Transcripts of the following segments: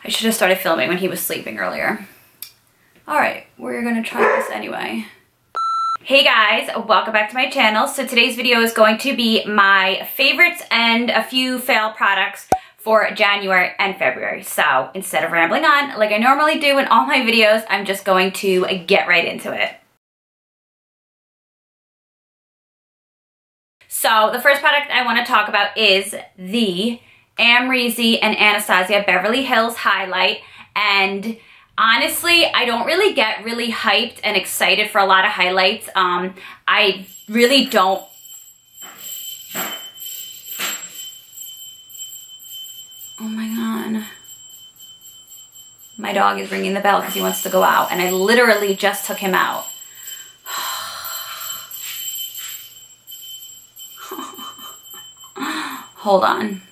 I should have started filming when he was sleeping earlier. All right, we're gonna try this anyway. Hey guys, welcome back to my channel. So today's video is going to be my favorites and a few fail products for January and February. So instead of rambling on like I normally do in all my videos, I'm just going to get right into it. So the first product I want to talk about is the Amrezy and Anastasia Beverly Hills Highlight. And honestly, I don't really get really hyped and excited for a lot of highlights. I really don't. Oh my God. My dog is ringing the bell because he wants to go out, and I literally just took him out. Hold on.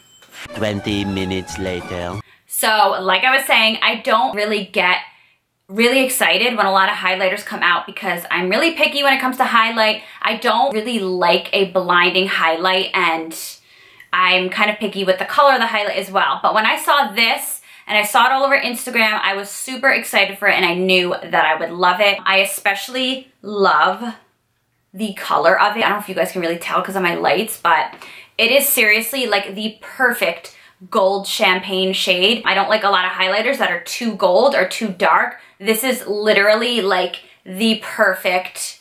20 minutes later. So, like I was saying, I don't really get really excited when a lot of highlighters come out because I'm really picky when it comes to highlight. I don't really like a blinding highlight, and I'm kind of picky with the color of the highlight as well. But when I saw this and I saw it all over Instagram, I was super excited for it and I knew that I would love it. I especially love the color of it. I don't know if you guys can really tell because of my lights, but it is seriously like the perfect gold champagne shade. I don't like a lot of highlighters that are too gold or too dark. This is literally like the perfect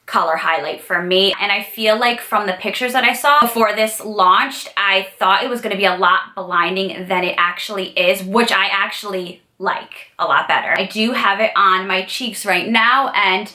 color highlight for me. And I feel like from the pictures that I saw before this launched, I thought it was going to be a lot blinding than it actually is, which I actually like a lot better. I do have it on my cheeks right now, and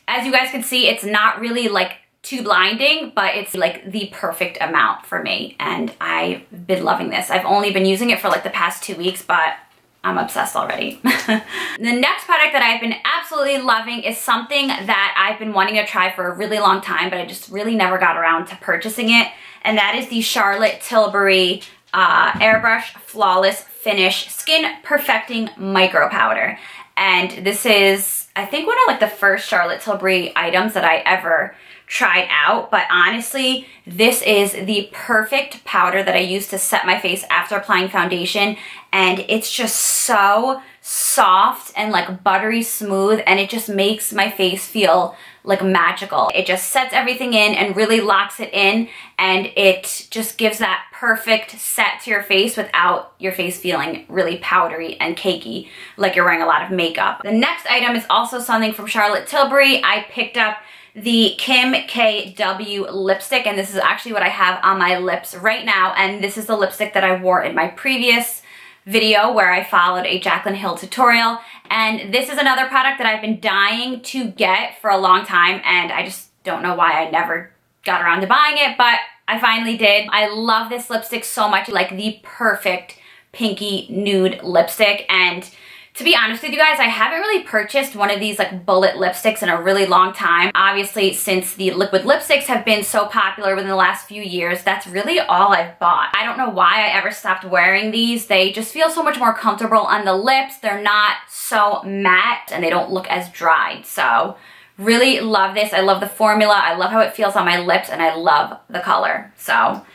as you guys can see, it's not really like too blinding, but it's like the perfect amount for me, and I've been loving this. I've only been using it for like the past 2 weeks, but I'm obsessed already. The next product that I've been absolutely loving is something that I've been wanting to try for a really long time, but I just really never got around to purchasing it, and that is the Charlotte Tilbury Airbrush Flawless Finish Skin Perfecting Micro Powder. And this is, I think, one of like the first Charlotte Tilbury items that I ever tried out, but honestly, this is the perfect powder that I use to set my face after applying foundation, and it's just so soft and like buttery smooth, and it just makes my face feel like magical. It just sets everything in and really locks it in, and it just gives that perfect set to your face without your face feeling really powdery and cakey like you're wearing a lot of makeup. The next item is also something from Charlotte Tilbury. I picked up the Kim KW lipstick, and this is actually what I have on my lips right now, and this is the lipstick that I wore in my previous video where I followed a Jaclyn Hill tutorial, and this is another product that I've been dying to get for a long time, and I just don't know why I never got around to buying it, but I finally did. I love this lipstick so much, like the perfect pinky nude lipstick, and to be honest with you guys, I haven't really purchased one of these like bullet lipsticks in a really long time. Obviously, since the liquid lipsticks have been so popular within the last few years, that's really all I've bought. I don't know why I ever stopped wearing these. They just feel so much more comfortable on the lips. They're not so matte and they don't look as dried. So really love this. I love the formula. I love how it feels on my lips, and I love the color. So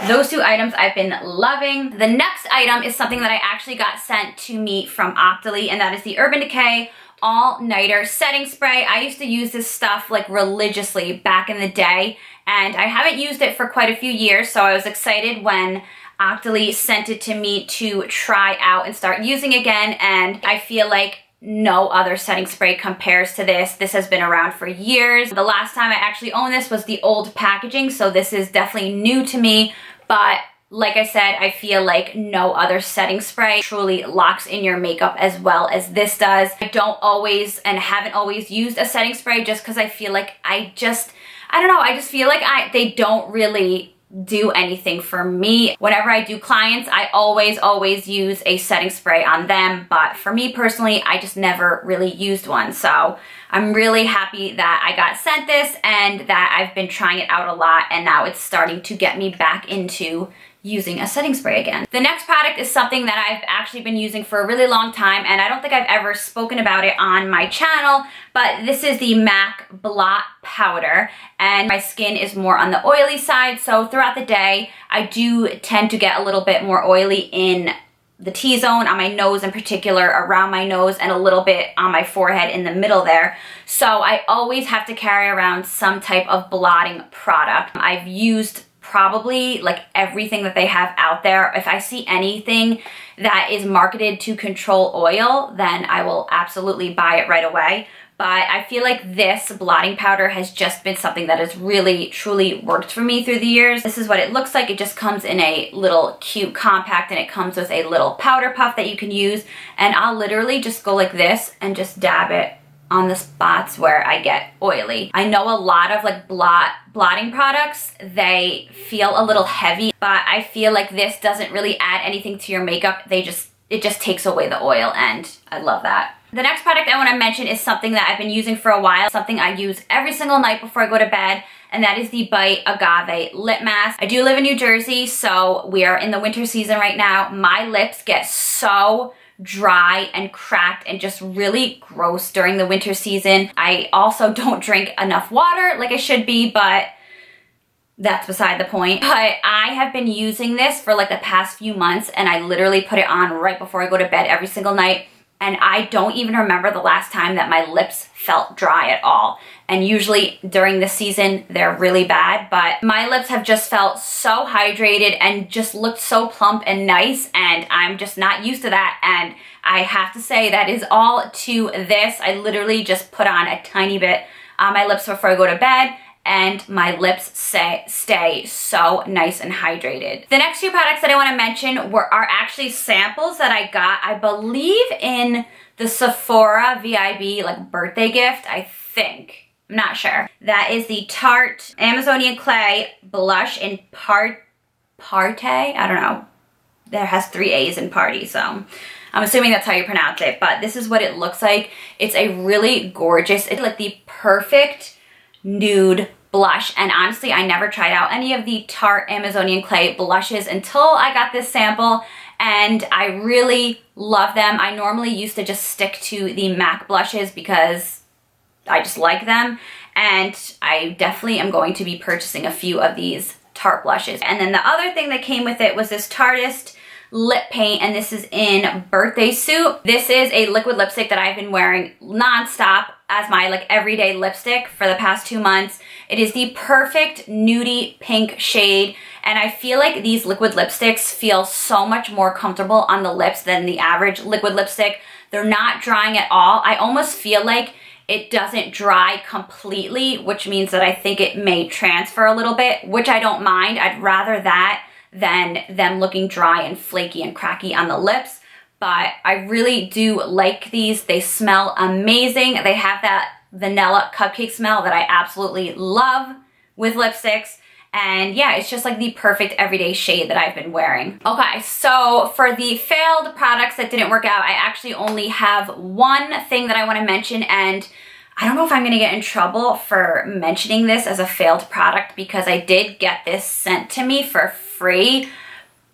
those two items I've been loving. The next item is something that I actually got sent to me from Octoly, and that is the Urban Decay All Nighter Setting Spray. I used to use this stuff like religiously back in the day, and I haven't used it for quite a few years, so I was excited when Octoly sent it to me to try out and start using again, and I feel like no other setting spray compares to this. This has been around for years. The last time I actually owned this was the old packaging, so this is definitely new to me, but like I said, I feel like no other setting spray truly locks in your makeup as well as this does. I don't always and haven't always used a setting spray just because I feel like I don't know, I just feel like they don't really do anything for me. Whenever I do clients, I always use a setting spray on them, but for me personally, I just never really used one. So I'm really happy that I got sent this and that I've been trying it out a lot, and now it's starting to get me back into using a setting spray again. The next product is something that I've actually been using for a really long time, and I don't think I've ever spoken about it on my channel, but this is the MAC Blot Powder, and my skin is more on the oily side, so throughout the day, I do tend to get a little bit more oily in the T-zone, on my nose in particular, around my nose, and a little bit on my forehead in the middle there. So I always have to carry around some type of blotting product. I've used probably like everything that they have out there. If I see anything that is marketed to control oil, then I will absolutely buy it right away. But I feel like this blotting powder has just been something that has really, truly worked for me through the years. This is what it looks like. It just comes in a little cute compact, and it comes with a little powder puff that you can use. And I'll literally just go like this and just dab it on the spots where I get oily. I know a lot of like blotting products, they feel a little heavy, but I feel like this doesn't really add anything to your makeup. It just takes away the oil, and I love that. The next product I want to mention is something that I've been using for a while, something I use every single night before I go to bed, and that is the Bite Agave Lip Mask. I do live in New Jersey, so we are in the winter season right now. My lips get so dry and cracked and just really gross during the winter season. I also don't drink enough water like I should be, but that's beside the point. But I have been using this for like the past few months, and I literally put it on right before I go to bed every single night. And I don't even remember the last time that my lips felt dry at all. And usually during the season, they're really bad, but my lips have just felt so hydrated and just looked so plump and nice, and I'm just not used to that. And I have to say that is all to this. I literally just put on a tiny bit on my lips before I go to bed, and my lips stay so nice and hydrated. The next few products that I want to mention are actually samples that I got, I believe, in the Sephora VIB like birthday gift, I think. I'm not sure. That is the Tarte Amazonian Clay Blush in Tarte. I don't know. There has 3 A's in party, so I'm assuming that's how you pronounce it. But this is what it looks like. It's a really gorgeous, it's like the perfect nude blush, and honestly I never tried out any of the Tarte Amazonian Clay blushes until I got this sample, and I really love them. I normally used to just stick to the MAC blushes because I just like them, and I definitely am going to be purchasing a few of these Tarte blushes. And then the other thing that came with it was this Tarteist lip paint, and this is in Birthday Suit. This is a liquid lipstick that I've been wearing nonstop as my like everyday lipstick for the past 2 months. It is the perfect nudie pink shade, and I feel like these liquid lipsticks feel so much more comfortable on the lips than the average liquid lipstick. They're not drying at all. I almost feel like it doesn't dry completely, which means that I think it may transfer a little bit, which I don't mind. I'd rather that than them looking dry and flaky and cracky on the lips. But I really do like these. They smell amazing. They have that vanilla cupcake smell that I absolutely love with lipsticks. And yeah, it's just like the perfect everyday shade that I've been wearing. Okay, so for the failed products that didn't work out, I actually only have one thing that I want to mention, and I don't know if I'm gonna get in trouble for mentioning this as a failed product because I did get this sent to me for free,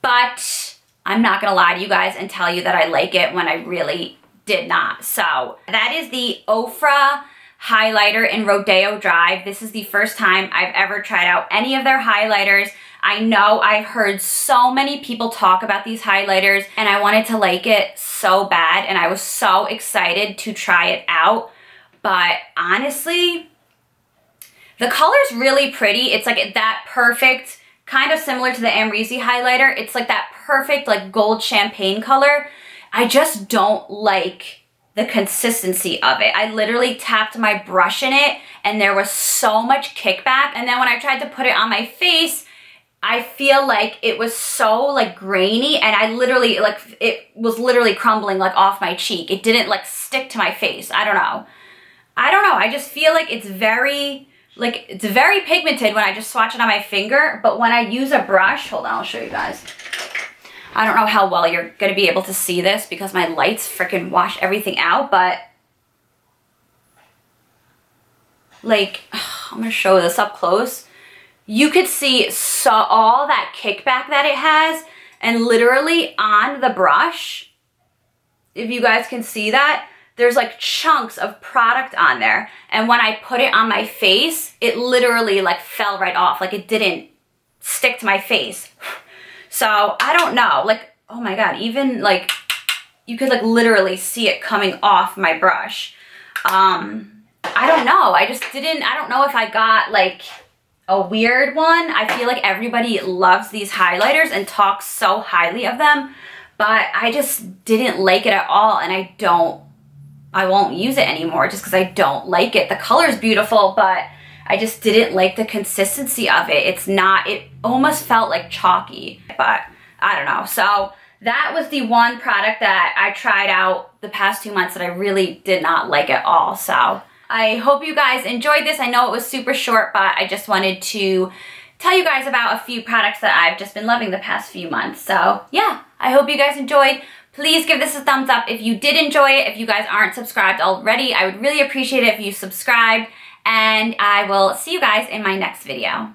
but I'm not gonna lie to you guys and tell you that I like it when I really did not. So that is the Ofra highlighter in Rodeo Drive. This is the first time I've ever tried out any of their highlighters. I know I've heard so many people talk about these highlighters, and I wanted to like it so bad, and I was so excited to try it out. But honestly, the color's really pretty. It's like that perfect, kind of similar to the Amrezy highlighter. It's like that perfect like gold champagne color. I just don't like the consistency of it. I literally tapped my brush in it and there was so much kickback. And then when I tried to put it on my face, I feel like it was so like grainy, and I literally like, it was literally crumbling like off my cheek. It didn't like stick to my face. I don't know. I just feel like it's very pigmented when I just swatch it on my finger, but when I use a brush, hold on, I'll show you guys. I don't know how well you're gonna be able to see this because my lights freaking wash everything out, but like, I'm gonna show this up close. You could see all that kickback that it has, and literally on the brush, if you guys can see that, there's like chunks of product on there. And when I put it on my face, it literally like fell right off. Like it didn't stick to my face. So I don't know. Like oh my God, even like, you could like literally see it coming off my brush. I don't know. I don't know if I got like a weird one. I feel like everybody loves these highlighters and talks so highly of them, but I just didn't like it at all, and I won't use it anymore just because I don't like it. The color is beautiful, but I just didn't like the consistency of it. It almost felt like chalky, but I don't know. So that was the one product that I tried out the past 2 months that I really did not like at all. So I hope you guys enjoyed this. I know it was super short, but I just wanted to tell you guys about a few products that I've just been loving the past few months. So yeah, I hope you guys enjoyed. Please give this a thumbs up if you did enjoy it. If you guys aren't subscribed already, I would really appreciate it if you subscribed, and I will see you guys in my next video.